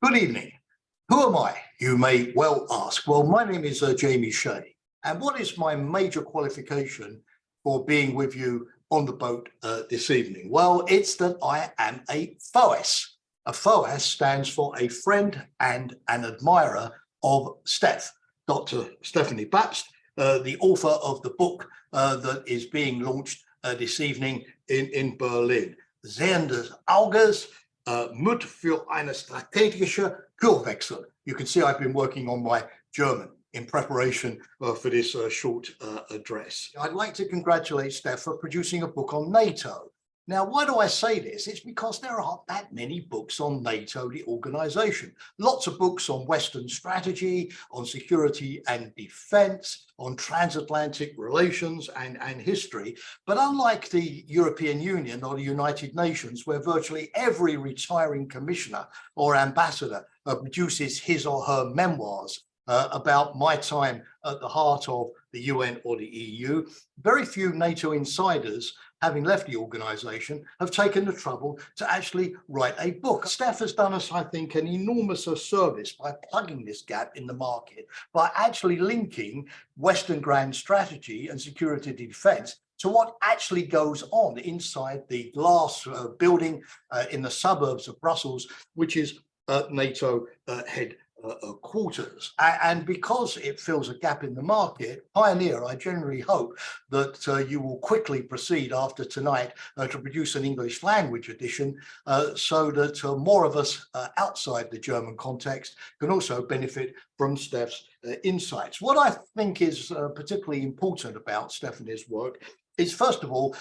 Good evening. Who am I? You may well ask. Well, my name is Jamie Shea. And what is my major qualification for being with you on the boat this evening? Well, it's that I am a FOAS. A FOAS stands for a friend and an admirer of Steph, Dr. Stephanie Babst, the author of the book that is being launched this evening in Berlin. Sehenden Auges, Mut für eine strategische Kurswechsel. You can see I've been working on my German in preparation for this short address. I'd like to congratulate Steph for producing a book on NATO. Now, why do I say this? It's because there aren't that many books on NATO, the organization. Lots of books on Western strategy, on security and defense, on transatlantic relations and history. But unlike the European Union or the United Nations, where virtually every retiring commissioner or ambassador produces his or her memoirs about my time at the heart of the UN or the EU, very few NATO insiders, having left the organization, have taken the trouble to actually write a book. Steph has done us, I think, an enormous service by plugging this gap in the market, by actually linking Western grand strategy and security defense to what actually goes on inside the glass building in the suburbs of Brussels, which is NATO headquarters. And because it fills a gap in the market, Pioneer, I generally hope that you will quickly proceed after tonight to produce an English language edition so that more of us outside the German context can also benefit from Steph's insights. What I think is particularly important about Stephanie's work is, first of all,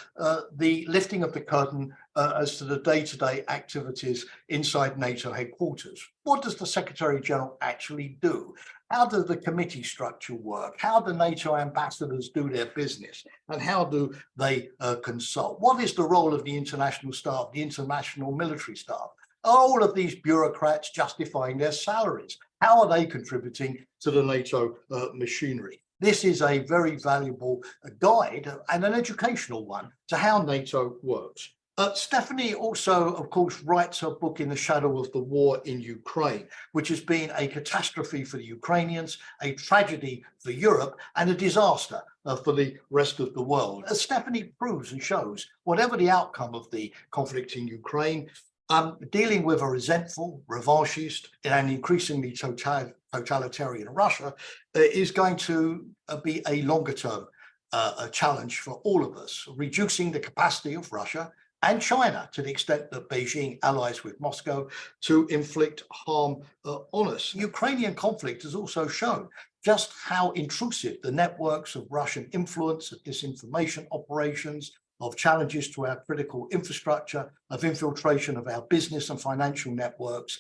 the lifting of the curtain as to the day-to-day activities inside NATO headquarters. What does the Secretary General actually do? How does the committee structure work? How do NATO ambassadors do their business? And how do they consult? What is the role of the international staff, the international military staff? Are all of these bureaucrats justifying their salaries? How are they contributing to the NATO machinery? This is a very valuable guide and an educational one to how NATO works. Stephanie also, of course, writes her book in the shadow of the war in Ukraine, which has been a catastrophe for the Ukrainians, a tragedy for Europe, and a disaster for the rest of the world. As Stephanie proves and shows, whatever the outcome of the conflict in Ukraine, dealing with a resentful, revanchist, and increasingly totalitarian Russia is going to be a longer-term challenge for all of us, reducing the capacity of Russia and China to the extent that Beijing allies with Moscow to inflict harm on us. The Ukrainian conflict has also shown just how intrusive the networks of Russian influence, of disinformation operations, of challenges to our critical infrastructure, of infiltration of our business and financial networks,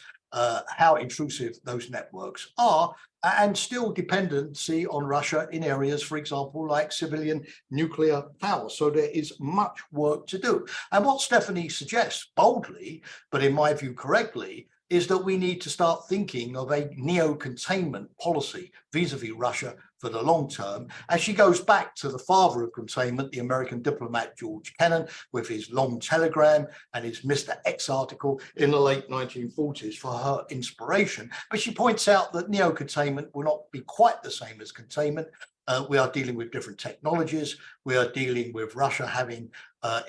how intrusive those networks are, and still dependency on Russia in areas, for example, like civilian nuclear power. So there is much work to do. And what Stephanie suggests boldly, but in my view correctly, is that we need to start thinking of a neo-containment policy vis-a-vis Russia for the long term, as she goes back to the father of containment, the American diplomat George Kennan, with his long telegram and his Mr. X article in the late 1940s for her inspiration. But she points out that neo-containment will not be quite the same as containment. We are dealing with different technologies. We are dealing with Russia having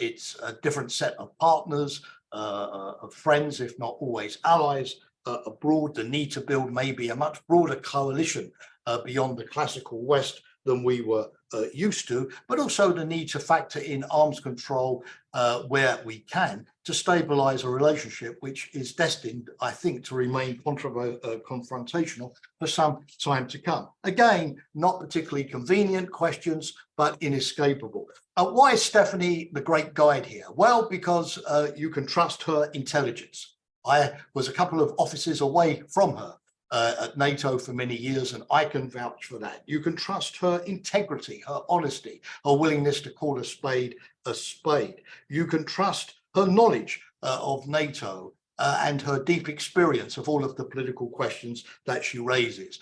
its different set of partners, of friends, if not always allies, abroad. The need to build maybe a much broader coalition beyond the classical West than we were used to, but also the need to factor in arms control where we can to stabilize a relationship which is destined, I think, to remain confrontational for some time to come. Again, not particularly convenient questions, but inescapable. Why is Stephanie the great guide here? Well, because you can trust her intelligence. I was a couple of offices away from her at NATO for many years, and I can vouch for that. You can trust her integrity, her honesty, her willingness to call a spade a spade. You can trust her knowledge of NATO and her deep experience of all of the political questions that she raises.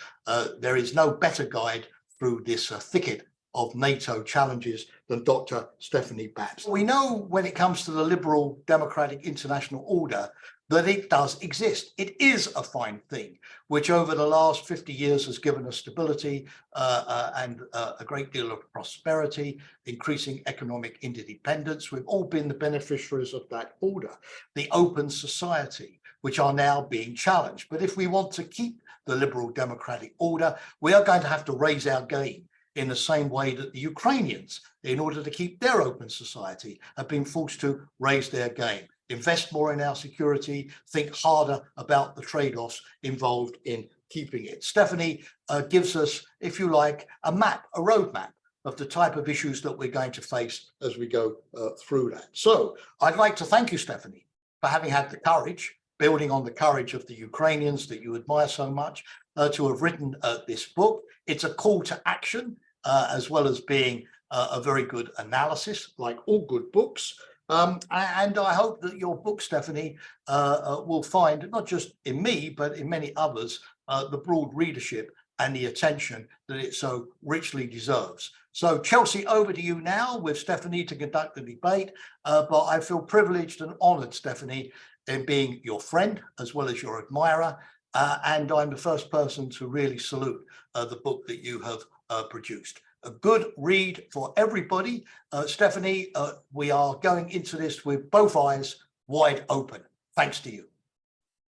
There is no better guide through this thicket of NATO challenges than Dr. Stephanie Babst. We know when it comes to the liberal democratic international order that it does exist. It is a fine thing, which over the last 50 years has given us stability and a great deal of prosperity, increasing economic interdependence. We've all been the beneficiaries of that order, the open society, which are now being challenged. But if we want to keep the liberal democratic order, we are going to have to raise our game in the same way that the Ukrainians, in order to keep their open society, have been forced to raise their game, invest more in our security, think harder about the trade-offs involved in keeping it. Stephanie gives us, if you like, a map, a roadmap of the type of issues that we're going to face as we go through that. So I'd like to thank you, Stephanie, for having had the courage, building on the courage of the Ukrainians that you admire so much, to have written this book. It's a call to action, as well as being a very good analysis, like all good books. And I hope that your book, Stephanie, will find, not just in me, but in many others, the broad readership and the attention that it so richly deserves. So Chelsea, over to you now with Stephanie to conduct the debate. But I feel privileged and honored, Stephanie, in being your friend as well as your admirer. And I'm the first person to really salute the book that you have produced. A good read for everybody. Stephanie, we are going into this with both eyes wide open. Thanks to you.